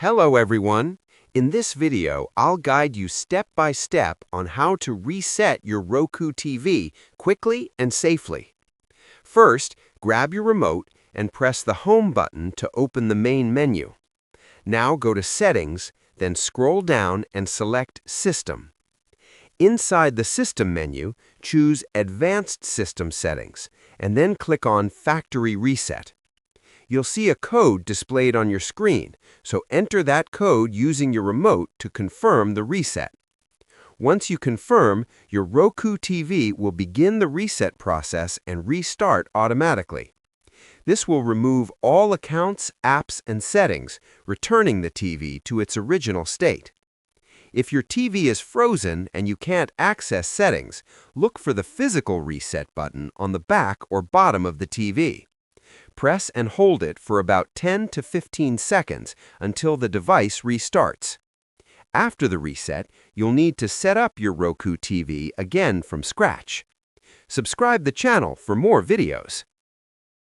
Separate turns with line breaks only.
Hello everyone! In this video, I'll guide you step by step on how to reset your Roku TV quickly and safely. First, grab your remote and press the Home button to open the main menu. Now go to Settings, then scroll down and select System. Inside the System menu, choose Advanced System Settings, and then click on Factory Reset. You'll see a code displayed on your screen, so enter that code using your remote to confirm the reset. Once you confirm, your Roku TV will begin the reset process and restart automatically. This will remove all accounts, apps, and settings, returning the TV to its original state. If your TV is frozen and you can't access settings, look for the physical reset button on the back or bottom of the TV. Press and hold it for about 10 to 15 seconds until the device restarts. After the reset, you'll need to set up your Roku TV again from scratch. Subscribe the channel for more videos.